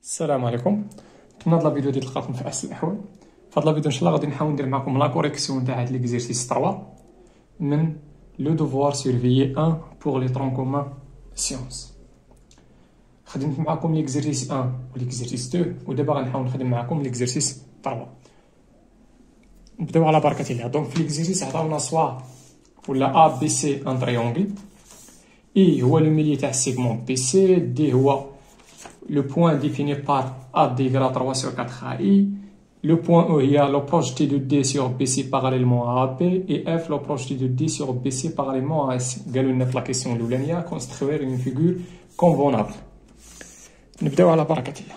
السلام عليكم. نتمنى هاد الفيديو ديال تلقاكم في احسن الاحوال. في هاد الفيديو ان شاء الله غادي نحاول ندير معكم لا كوريكسيون تاع هاد ليكزيرسيس 3 من لو دوفوار سيرفيي 1 بور لي طرون كومان سيونس. خدمت معكم ليكزيرسيس 1 و ليكزيرسيس 2 ودابا غنحاول نخدم معكم ليكزيرسيس 3. نبداو على بركه الله. دونك في ليكزيرسيس عطاونا سوا ولا ا بي سي ان تريونغل، اي هو لو ميلي تاع السيغمون بي سي، دي هو le point défini par A égale à 3 sur 4AI. Le point E, il y a la projeté de D sur BC parallèlement à AP et F, la projeté de D sur BC parallèlement à AC. قالوا la question l'oulania, construire une figure convenable. نبداو على بركة الله.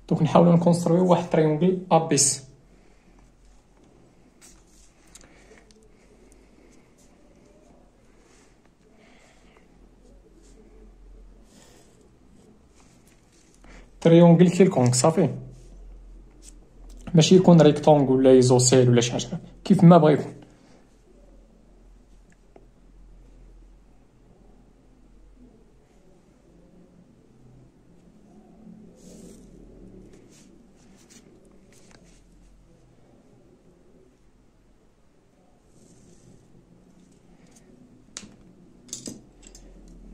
دونك نحاولوا نكونسترويو واحد تريونغل ABC. تريونغل كيلكونغ صافي، ماشي يكون ريكتونغ ولا ايزوسيل ولا شي حاجه، كيف ما بغا يكون.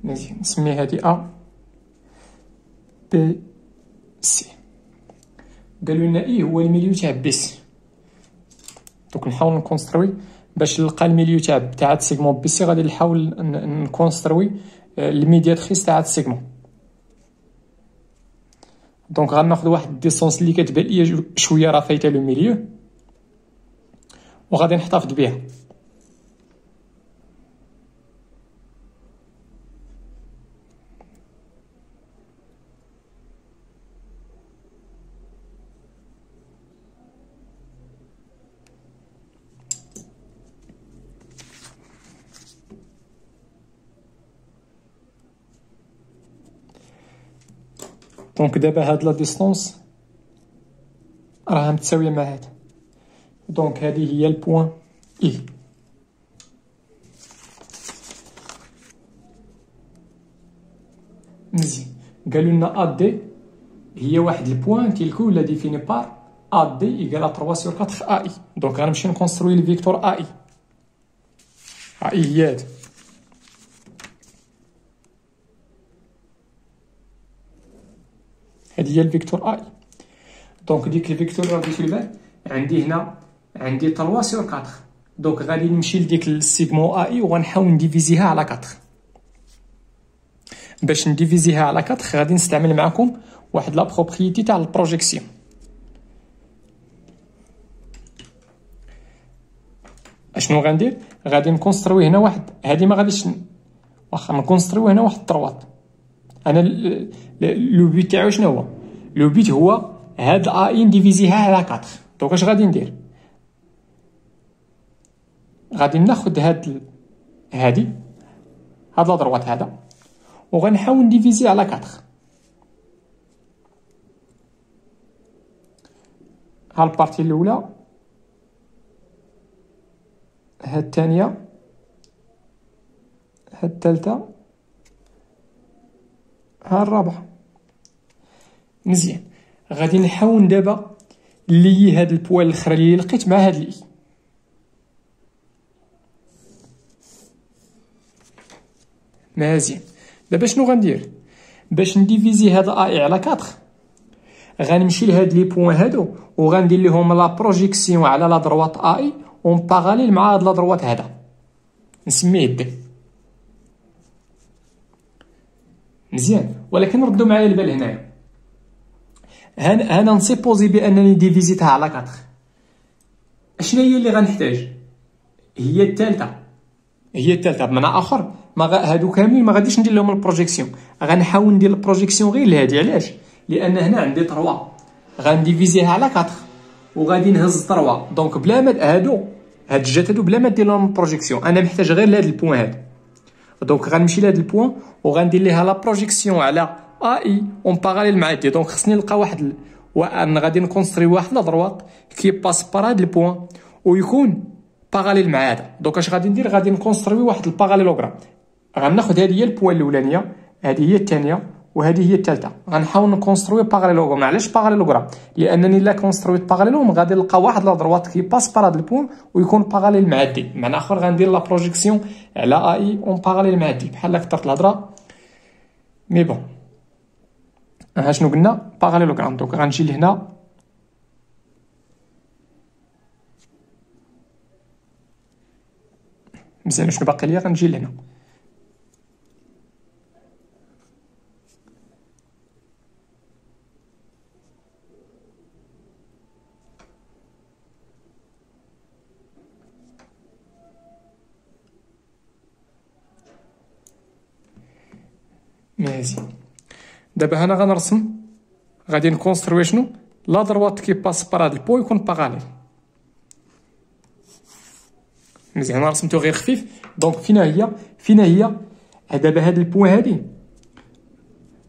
مزيان، نسمي هادي ا بي سي. قالوا لنا اي هو الميليو تاع بي سي، دونك نحاول نكونستروي باش نلقى الميليو تاع هاد السيغمون بي سي. غادي نحاول نكونستروي الميدياتريس تاع هاد السيغمون. دونك غناخد واحد الديسونس اللي كتبان ليا شويه راه فايته لو ميليو وغادي نحتفظ بها. دونك دابا هاد لا ديستونس راها متساويه مع هاد، دونك هادي هي البوان اي. مزيان، قالوا لنا ا دي هي واحد البوان تيلكو لا ديفيني بار ا دي ايكال 3 سور 4 اي. دونك غنمشي نكونستروي الفيكتور اي. اي هي هاد، هادي هي الفيكتور اي. دونك ديك الفيكتور غادي تبان عندي هنا، عندي 3 سور 4. دونك غادي نمشي لديك السيغمون اي وغنحاول نديفيزيها على 4. باش نديفيزيها على 4 غادي نستعمل معكم واحد لا بروبريتي تاع البروجيكسيون. اشنو غندير؟ غادي نكونستروي هنا واحد، هادي ما غاديش واخا نكونستروي هنا واحد الطروات. انا لو بيت تاعو شنو هو؟ لو بيت هو هاد اي نديفيزيها على 4. دونك اش غادي ندير؟ غادي ناخد هاد هاد لا دروات هذا وغنحاول نديفيزي على 4. ها البارتي الاولى، ها الثانيه، ها الثالثه، ها الرابعه. مزيان، غادي نحاول دابا لي هاد البوال الاخرى اللي لقيت مع هاد لي. مزيان، دابا شنو غندير؟ باش نديفيزي هاد اي على 4 غنمشي لهاد لي بوين هادو وغندير لهم لا بروجيكسيون على لا دروات اي اون باراليل مع هاد لا دروات هذا، نسميه دي. مزيان، ولكن ردوا معايا البال هنايا. انا نسيبوزي بانني ديفيزيتها على 4. اشنا هي اللي غنحتاج؟ هي الثالثه. هي الثالثه بمعنى اخر هادو كاملين ما غاديش ندير لهم البروجيكسيون، غنحاول ندير البروجيكسيون غير لهادي. علاش؟ لان هنا عندي 3 غنديفيزيها على 4 وغادي نهز 3. دونك بلا ما هاد الجات هادو بلا ما ندير لهم البروجيكسيون، انا محتاج غير لهاد البوين هذا. دونك غنمشي لهاد البوين وغندير ليها لا بروجيكسيون على اي اون باراليل مع دي. دونك خصني نلقى واحد انا غادي نكونستري واحد لا دروات كي باس بار هاد البوين ويكون باراليل مع هذا. دونك اش غادي ندير؟ غادي نكونستروي واحد الباراليلوغرام. غناخد هذه هي البوان الاولانيه، هذه هي الثانيه، وهذه هي الثالثه. غنحاول نكونستروي باراليلوغرام. علاش باراليلوغرام؟ لانني الا كونسترويت باراليلوم غادي نلقى واحد لا دروات كي باس بار هاد البوان ويكون باراليل مع دي. بمعنى اخر غندير لا بروجيكسيون على اي اون باراليل مع دي. بحال كثرت الهضره مي بون. ها شنو قلنا؟ باراليلوغرام. دونك غنجي لهنا مزيان. شنو باقي ليا؟ غنجي لهنا مزيان. دابا هنا غنرسم، غادي نكونستروي شنو؟ لا دروات كي باس بار هاد البو يكون باراليل. مزيان رسمتو غير خفيف. دونك فينا هي دابا هاد البوان هادي.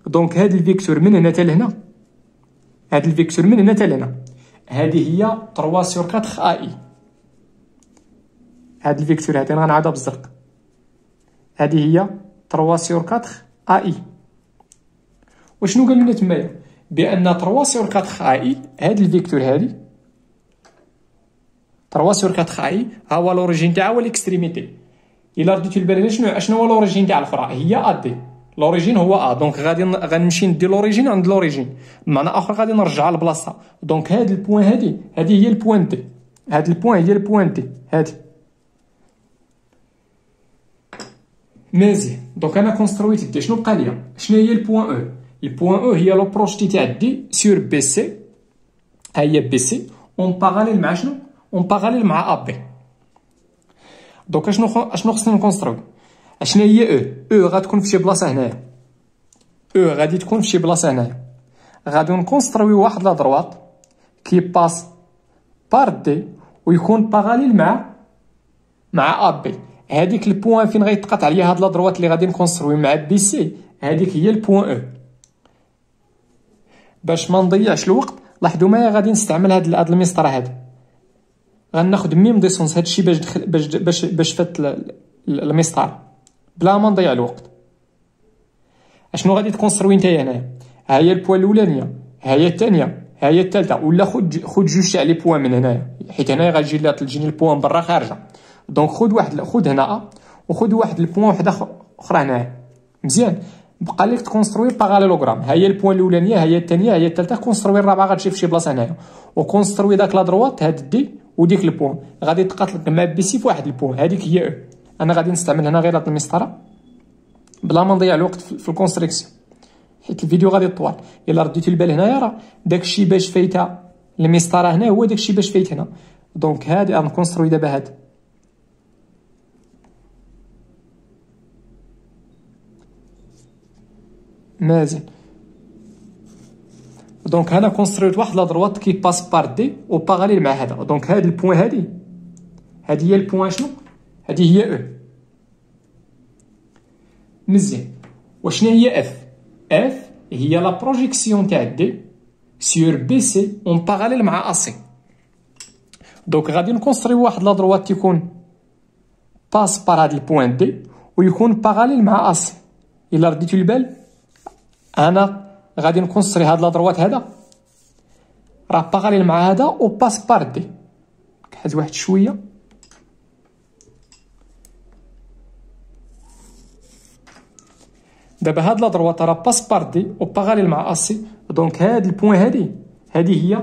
دونك هاد الفيكتور من هنا حتى لهنا، هاد الفيكتور من هنا حتى لهنا، هادي هي 3/4 اي. هاد الفيكتور هادي غنعاودها بالزرق، هادي هي 3/4 اي. وشنو قال لنا تمايا؟ بان 3/4 اي هاد الفيكتور هادي 3/4 اي ها هو لوريجين تاعها هو الاكستريميتي. الا رديتو البال شنو هو لوريجين تاع الاخرى؟ هي ا دي. لوريجين هو ا. دونك غنمشي ندير لوريجين عند لوريجين، بمعنى اخر غادي نرجعها لبلاصتها. دونك هاد البوان هادي هي البوان دي، هاد البوان هي البوان دي هادي. مزيان. دونك انا كونسترويت دي. شنو بقى ليا؟ شنو هي البوان او؟ البوان او هي لوبروشتي تاع دي سور بي سي. ها هي بي سي اون باراليل مع شنو؟ اون باراليل مع ا بي. دونك اشنو خصني نكونستروي؟ اشنا هي او غتكون في شي بلاصه هنايا، او غادي تكون في شي بلاصه هنايا. غادي نكونستروي واحد لا دروات كي باس بار دي ويكون باراليل مع ا بي. هذيك البوان فين غيتقاطع عليا هاد لا دروات اللي غادي نكونستروي مع بي سي، هذيك هي البوان او. باش ما نضيعش الوقت لاحظوا معايا غادي نستعمل هاد المسطره هذا. غناخد ميم ديسونس هادشي باش فات المسطره بلا ما نضيع الوقت. اشنو غادي تكونستروي نتايا هنايا؟ ها هي البوان الاولانيه، ها هي الثانيه، ها هي الثالثه. ولا خد جوج تاع لي بوان من هنايا، حيت هنايا غتجيني البوان برا خارجه. دونك خد هنا وخد واحد البوان وحده اخرى هنايا. مزيان. بقى لك تكونستروي باراليلوغرام. ها هي البوان الاولانيه، ها هي الثانيه، ها هي الثالثه. كونستروي الرابعه غتجي في شي بلاصه هنايا. وكونستروي داك لا دروات هاد دي وديك البوان غادي تقاتل مع بي سي في واحد البوان. هذيك هي او. انا غادي نستعمل هنا غير هاد المسطره بلا ما نضيع الوقت في الكونستركسيون، حيت الفيديو غادي يطول. الا رديتو البال هنايا راه داكشي باش فايته المسطره هنا هو داكشي باش فايت هنا. دونك هادي غنكونستروي دابا هاد. مزيان. دونك هنا كونسترويت واحد لا دروات كي باس بار دي و باراليل مع هذا. دونك هاد البوان هادي هي البوان شنو؟ هادي هي او. مزيان. وشنو هي اف؟ اف هي لا بروجيكسيون تاع دي سور بي سي اون باراليل مع ا سي. دونك غادي نكونستروي واحد لا دروات تيكون باس بار هاد البوان دي ويكون باراليل مع ا سي. الا رديتو البال انا غادي نكونستري هاد لا دروات هذا راه باراليل مع هذا و باس بار دي. كحز واحد شويه. دابا هاد لا دروات راه باس بار دي و باراليل مع اسي. دونك هاد البوين هادي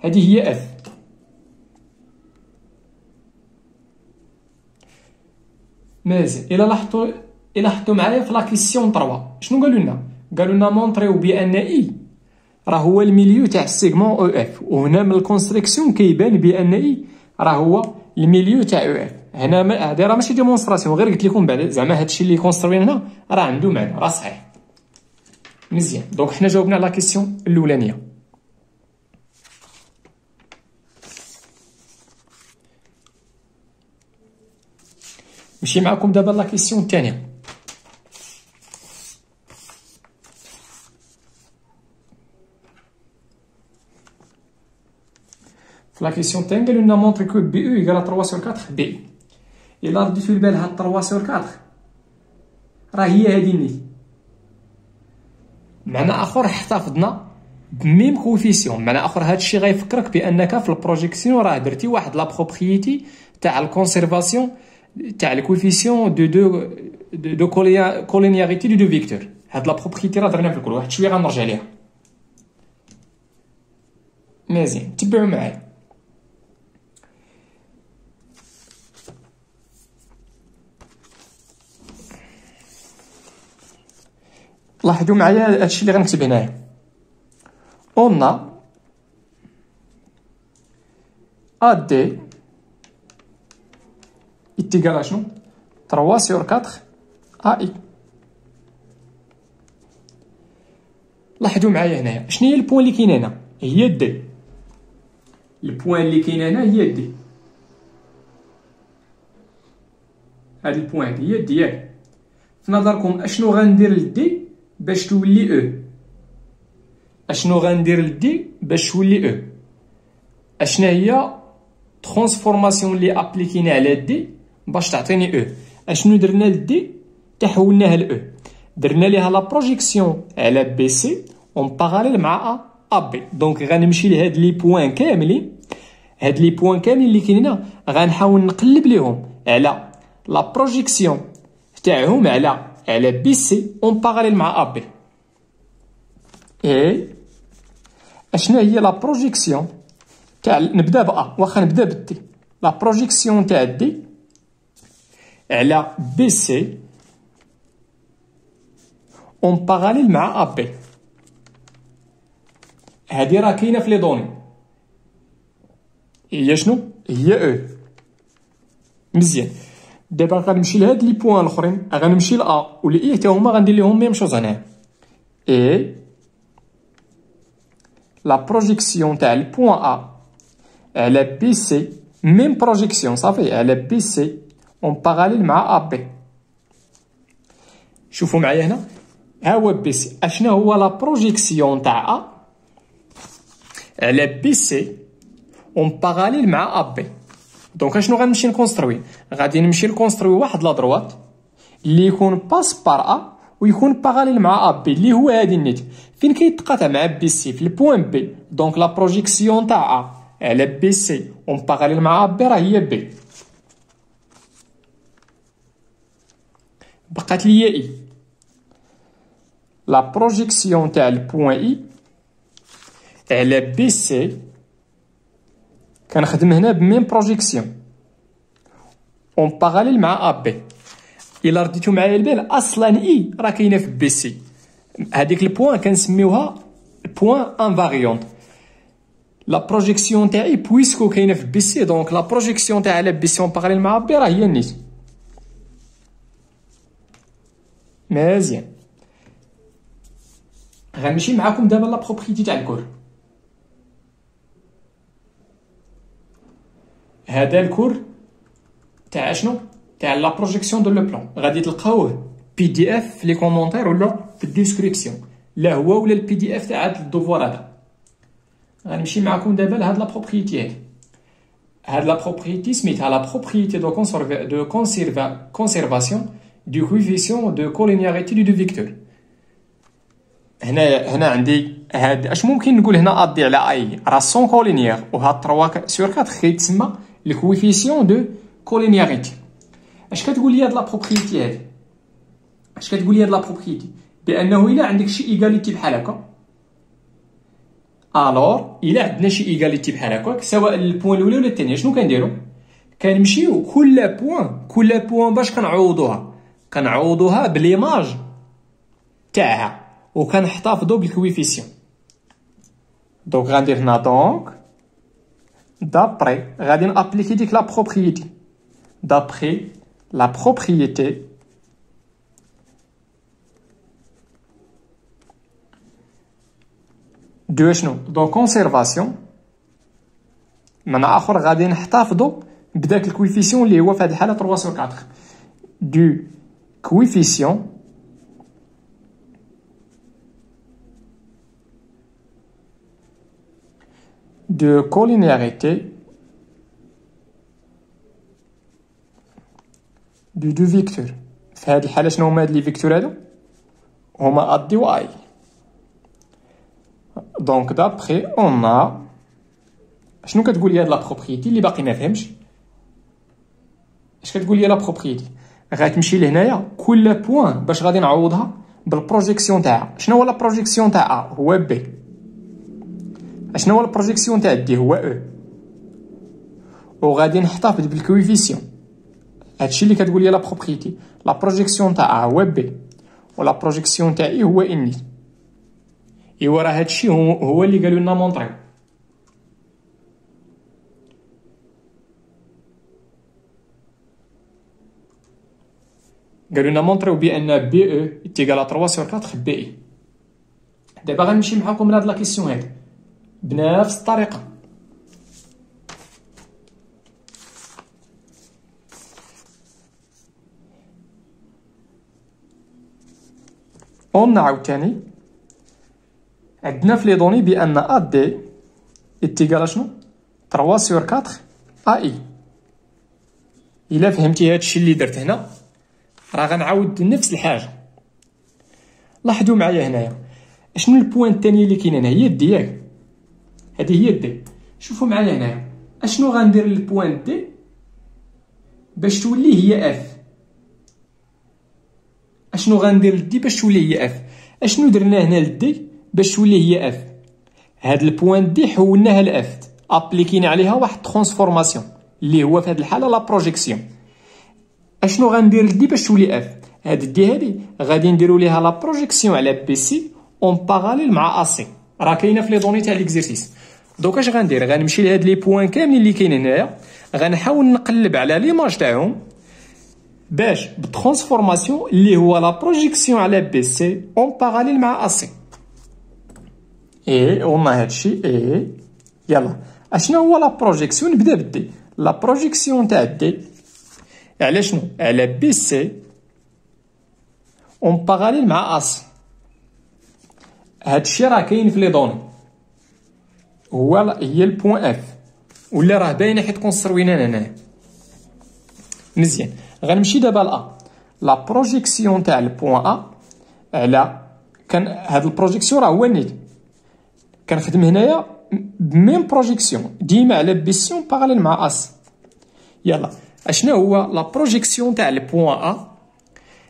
هي اف. مزيان. الا لاحظتوا معايا في لا كيسيون 3 شنو قالوا لنا مونطريو بان اي راه هو الميليو تاع السيغمون او اف. وهنا من الكونستركسيون كيبان بان اي راه هو الميليو تاع او اف. هنا هذا راه ماشي ديمونستراسيون، غير قلت لكم بعد زعما هادشي اللي كونستروين هنا راه عنده معنى، راه صحيح. مزيان. دونك حنا جاوبنا على لا كيسيون الاولانيه. نمشي معكم دابا لا كيسيون الثانيه. في لا كيسيون الثانيه قالوا لنا مونطري كو بي او يقال 3/4 بي. الا رديتو البال هاد 3/4 راه هي هذه النيت. معنى اخر احتفظنا بميم كوفيسيون. معنى اخر هذا الشيء غيفكرك بانك في البروجيكسيون راه درتي واحد لا بروبريتي تاع الكونسيرفاسيون تاع الكوفيسيون دو كولينياريتي دو فيكتور. هاد لا بروبريتي راه درنا في الكل، واحد شويه غنرجع ليها. مزيان تبعوا معايا. لاحظوا معايا هادشي اللي غنكتب هنايا. on a AD est égal à شنو 3 sur 4 AI. لاحظوا معايا هنايا شنو هي البوان اللي كاين هنا؟ هي دي. البوان اللي كاين هنا هي دي. هاد البوان هي دي ياك. في نظركم اشنو غندير لدي باش تولي او؟ اشنو غندير لدي باش تولي او؟ اشنا هي ترانسفورماسيون اللي ابليكينا على دي باش تعطيني او؟ اشنو درنا لدي تحولناها ل او؟ درنا ليها لا بروجيكسيون على بي سي اون باراليل مع ا بي. دونك غنمشي لهاد لي بوين كاملين، هاد لي بوين كاملين اللي كاينين هنا غنحاول نقلب ليهم على لا بروجيكسيون تاعهم على بي سي اون باراليل مع ا بي. اي اشنا هي لا بروجيكسيون تاع نبدا با واخا نبدا بالدي. لا بروجيكسيون تاع دي على بي سي اون باراليل مع ا بي. هادي راه كاينه في لي دوني. هي شنو؟ هي او. مزيان. دابا غنمشي لهاد لي بوين الاخرين، غنمشي ل ا و ل اي حتى هما غندير لهم ميم شوز هنايا. اي لا بروجيكسيون تاع البوين ا على بي سي ميم بروجيكسيون صافي على بي سي اون باراليل مع ا بي. شوفوا معايا هنا ها هو بي سي. اشنا هو لا بروجيكسيون تاع ا على بي سي اون باراليل مع ا بي. دونك اشنو غنمشي نكونستروي؟ غادي نمشي نكونستروي واحد لا دروات اللي يكون باس بار ا ويكون باراليل مع ا بي اللي هو هادي النيت فين كيتقاطع مع بي سي في البوين بي. دونك لا بروجيكسيون تاع ا على بي سي اون باراليل مع ا بي راه هي بي. بقات ليا اي. لا بروجيكسيون تاع البوين اي على بي سي كنخدم هنا بميم بروجيكسيون اون باراليل مع ا بي. الا رديتو معايا البال اصلا اي راه كاينه في بي سي. هذيك البوين كنسميوها بوين انفاريونت. لا بروجيكسيون تاعي بويسكو كاينه في بي سي دونك لا بروجيكسيون تاع على بي سي اون باراليل مع بي راه هي نيت. مزيان. غنمشي معاكم دابا لا بروبريتي تاع الكور. هذا الكور تاع شنو؟ تاع لا بروجيكسيون دو لو بلان. غادي تلقاوه بي دي اف في لي كومونتير ولا في الديسكريبسيون، لا هو ولا البي دي اف تاع هاد الدوفوار هذا. غنمشي معاكم دابا لهاد لا بروبريتي هادي. هاد لا بروبريتي سميتها لا بروبريتي دو كونسيرفاسيون دو كوفيسيون دو كولينياريتي دو فيكتور. هنا عندي هاد اش ممكن نقول هنا ادي على اي راه سون كولينيير وهاد 3 سور 4 كيتسمى الكوفيسيون دو كولينياريتي. اش كتقول لي هاد لا بروبريتي هادي؟ اش كتقول لي هاد لا بروبريتي؟ بانه الا عندك شي ايغاليتي بحال هكا الور الا عندنا شي ايغاليتي بحال هكاك سواء البوين الاولى ولا الثانيه شنو كنديرو؟ كنمشيو كل بوين باش كنعوضوها بليماج تاعها وكنحتفظوا بالكويفيسيون. دونك غندير هنا دونك دابري غادي نابليكي ديك لا بروبريتي دابري لا بروبريتي دو شنو دو كونسيرفاسيون. من اخر غادي نحتفظوا بداك الكويفيسيون اللي هو في هذه الحاله 3 sur 4 دو كويفيسيون de collinéarité du vecteur في هذه الحاله شنو هما هاد لي فيكتور هادو؟ هما ا دي و اي. دونك دابخي اون شنو كتقول لي هاد لا بروبريتي اللي باقي ما فهمش؟ اش كتقول لي لا بروبريتي؟ غتمشي لهنايا كل بوين باش غادي نعوضها بالبروجيكسيون تاعها. شنو هو لا بروجيكسيون تاع ا؟ هو بي. شنو هو البروجيكسيون تاع دي؟ هو او. وغادي نحتفظ بالكويفيسيون. هادشي اللي كتقول لي لا بروبريتي. لا بروجيكسيون تاع ا هو بي ولا بروجيكسيون تاع اي هو اني. ايوا راه هادشي هو اللي قالوا لنا مونطريو. قالوا لنا مونطريو بان بي او ايكال 3 sur 4 بي اي. دابا غنمشي معاكم لهاد لا كيسيون هادي بنفس الطريقه. اون عاوتاني عندنا في لي دوني بان ا دي ايكال شنو 3 sur 4 ا اي. الا فهمتي هادشي اللي درت هنا راه غنعاود نفس الحاجه. لاحظوا معايا هنايا شنو البوين الثانيه اللي كاين هنا؟ هي دي ياك، هذه هي دي. شوفوا معايا هنايا اشنو غندير للبوين دي باش تولي هي اف. اشنو غندير لدي باش تولي هي اف؟ اشنو درنا هنا لدي باش تولي هي اف؟ هاد البوين دي حولناها لاف، ابليكينا عليها واحد ترانسفورماسيون اللي هو في هاد الحاله لا بروجيكسيون. اشنو غندير لدي باش تولي اف؟ هاد دي هادي غادي نديرو ليها لا بروجيكسيون على بي سي اون باراليل مع ا سي. راه كاينه في لي دوني تاع ليكزيرسيس. دوك اش غندير؟ غنمشي لهاد لي بوين كاملين اللي كاينين هنايا، غنحاول نقلب على ليماج تاعهم باش بالترانسفورماسيون اللي هو لا بروجيكسيون على بي سي اون باراليل مع ا سي. اي قلنا هادشي اي. يلا اشنو هو لا بروجيكسيون؟ نبدا بالدي. لا بروجيكسيون تاع دي على شنو؟ على بي سي اون باراليل مع ا سي. هادشي راه كاين في لي دوني، هي البوين اف ولا راه باينه حيت كونستروينا هنا مزيان. غنمشي دابا لا لا بروجيكسيون تاع البوين ا على كان هاد البروجيكسيون راه هو نيت. كنخدم هنايا بميم بروجيكسيون ديما على بي سي اون باراليل مع ا سي. يلا اشنو هو لا بروجيكسيون تاع البوين ا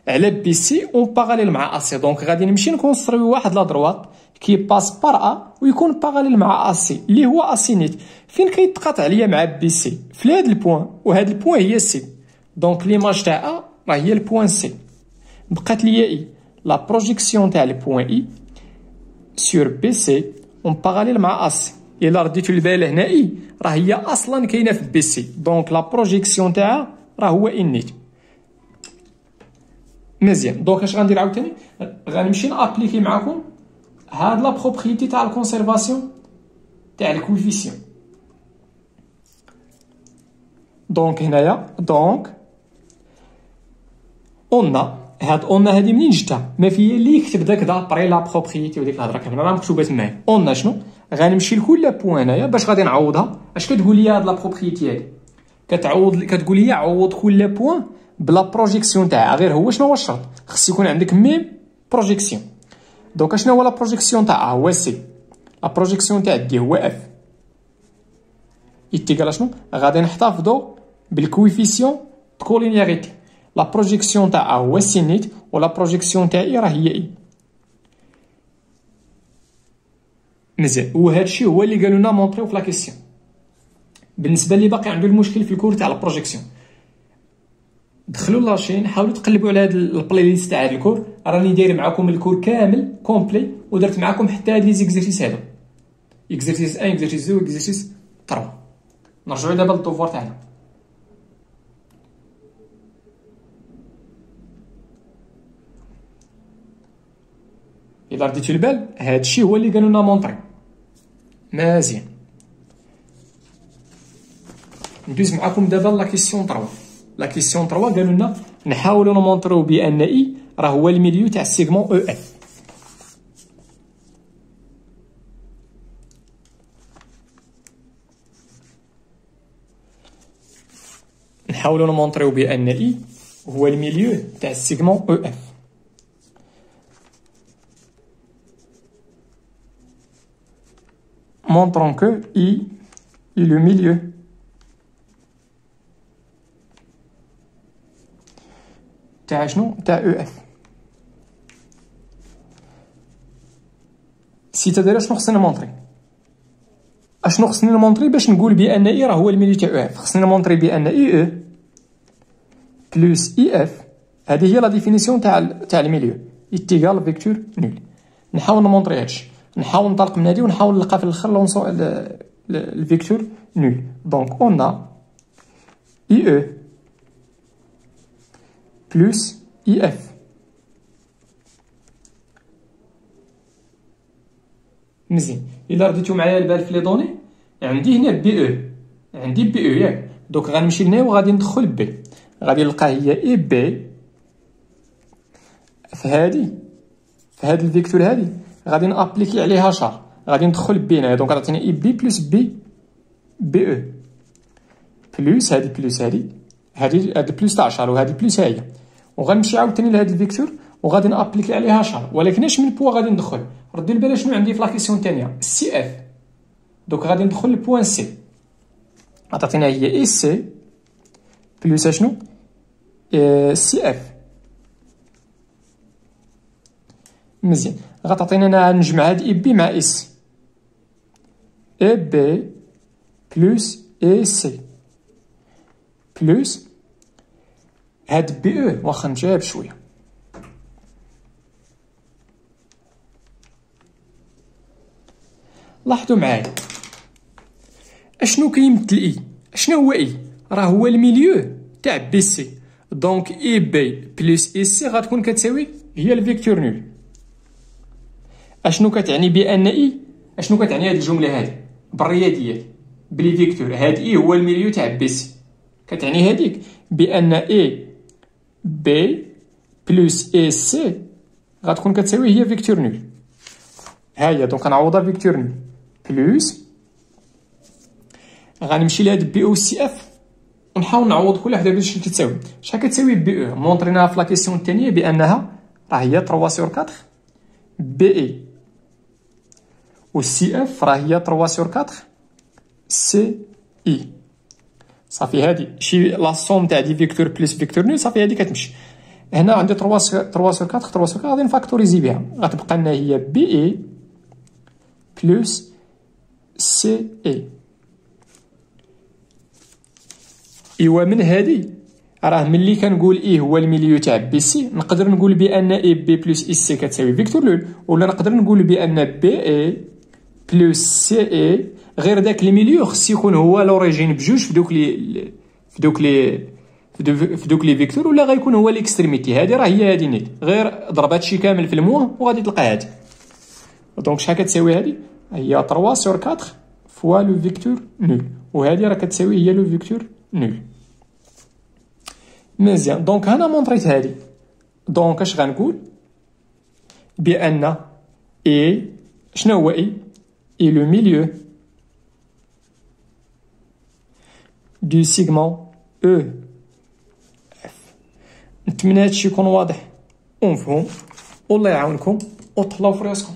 على بي سي اون باراليل مع ا سي؟ دونك غادي نمشي نكونستروي واحد لا دروات كي باس بار ا ويكون باراليل مع ا سي اللي هو ا سي نيت. فين كيتقاطع ليا مع بي سي؟ في هاد البوين، وهاد البوين هي سي. دونك ليماج تاع ا راه هي البوين سي. بقات ليا اي لا بروجيكسيون تاع البوين اي سور بي سي اون باراليل مع ا سي. الا رديتو البال هنا اي راه هي اصلا كاينه في بي سي، دونك لا بروجيكسيون تاعها راه هو انيت. مزيان. دونك اش غندير عاوتاني؟ غنمشي نابليكي معاكم هاد لا بروبريتي تاع الكونسيرفاسيون تاع الكويفيسيون. دونك هنايا دونك اون هادي منين جاتها؟ ما في اللي يكتب داك دابري لا بروبريتي وديك الهضره كامله راه مكتوبه تمايا. اون شنو؟ غنمشي لكل بوين هنايا باش غادي نعوضها. اش كتقول لي هاد لا بروبريتي هادي؟ كتقول لي عوض كل بوين بلا بروجيكسيون تاعها. غير هو شنو هو الشرط؟ خص يكون عندك ميم بروجيكسيون. دونك شنو هو لا بروجيكسيون تاعها؟ هو سي. لا بروجيكسيون تاع دي هو اف. يتيكال شنو؟ غادي نحتفظوا بالكويفيسيون كولينياريتي. لا بروجيكسيون تاعها هو سي نيت ولا بروجيكسيون تاع اي راه هي اي. مزيان. وهادشي هو اللي قالوا لنا مونطريو في لا كيسيون. بالنسبه اللي باقي عنده المشكل في الكور تاع البروجيكسيون، دخلوا لاشين حاولوا تقلبوا على هاد البلاي ليست تاع هاد الكور. راني داير معكم الكور كامل كومبلي ودرت معكم حتى هاد لي زيكزيرسيس هادو، اكزرسيس 1 اكزرسيس 2 اكزرسيس 3. نرجعوا دابا للدوفوار تاعنا. الا رديتو البال هادشي هو اللي قالوا لنا مونطري. مزيان. ندوز معكم دابا لا كيسيون 3. لا كيسيون 3 قالوا لنا نحاولوا نمونطريو بان اي راه هو الميليو تاع السيغمون او اف. نحاولوا نمونطريو بان اي هو الميليو تاع السيغمون او اف. montrant que I est le milieu تاع شنو؟ تاع او اف. سيتا دايره شنو خصني نمونطري؟ اشنو خصني نمونطري باش نقول بان اي راه هو الميليو تاع او اف؟ خصني نمونطري بان اي او بلس اي اف هذه هي لا ديفينيسيون تاع الميليو ايتيغال فيكتور نول. نحاول نمونطري هادشي، نحاول نطلق من هادي ونحاول نلقى في الاخر الفيكتور نول. دونك اون اي او بلس اي اف. مزيان، الا رديتو معايا البال في لي دوني، عندي هنا بي او، عندي بي او ياك، دوك غنمشي لهنا وغادي ندخل بي، غادي نلقى هي اي بي في هاد الفيكتور هادي، غادي نابليكي عليها شار، غادي ندخل بي هنا، دونك غتعطيني اي بي بلس بي او بلس هادي بلس هادي بلس تاع شار وهادي بلس هي، وغنمشي عاوتاني لهاد الفيكتور وغادي نابليكي عليها شار، ولكن اش من بوا غادي ندخل؟ ردوا البال شنو عندي في لا كيسيون الثانيه سي اف، دوك غادي ندخل لبوان سي، عطاتينا هي اي سي بلس شنو سي اف. مزيان، غتعطينا انا نجمع هاد اي بي مع اس، اي بي بلس اي سي بلس هاد بي او، واخا نمشيها بشويه. لاحظوا معايا اشنو كيمثل اي، شنو هو اي؟ راه هو الميليو تاع بي سي، دونك اي بي بلس اي سي غتكون كتساوي هي الفيكتور نول. اشنو كتعني بان اي؟ اشنو كتعني هاد الجمله هادي بالرياضيات بلي فيكتور هاد اي هو الميليو تاع بي سي؟ كتعني هاديك بان اي بي بلس اي سي غتكون كتساوي هي فيكتور نول. هاهي دونك غنعوضها فيكتور نول بلس غنمشي لهاد بي او سي اف ونحاول نعوض كل وحده باش كتساوي. شحال كتساوي بي او؟ مونطريناها في لا كيسيون الثانيه بانها راه هي 3 سور 4 بي اي، و سي اف راه هي 3 سور 4 سي اي. صافي هادي شي لا سوم تاع دي فيكتور بلس فيكتور نول، صافي هادي كتمشي. هنا عندي 3 سور 4 3 سور 4 غادي نفاكتوريزي بها، غتبقى لنا هي بي اي بلس سي اي. ايوا من هادي راه ملي كنقول اي هو الميليو تاع بي سي نقدر نقول بان اي بي بلس اي سي كتساوي فيكتور نول، ولا نقدر نقول بان بي اي بلس سي اي غير داك الميليو خص يكون هو لوريجين بجوج في دوك لي فيكتور، ولا غيكون هو الاكستريميتي. هادي راه هي هادي نيت، غير ضرب هادشي كامل في الموه وغادي تلقى هادي. دونك شحال كتساوي هادي؟ هي 3 سور 4 فوا لو فيكتور نول، وهادي راه كتساوي هي لو فيكتور نول. مزيان، دونك هنا مونطريت هادي، دونك اش غنقول؟ بان اي شنو هو اي؟ اي لو ميليو دو سيغمون او اف. نتمنى هادشي يكون واضح ومفهوم، والله يعاونكم وتهلاو في راسكم.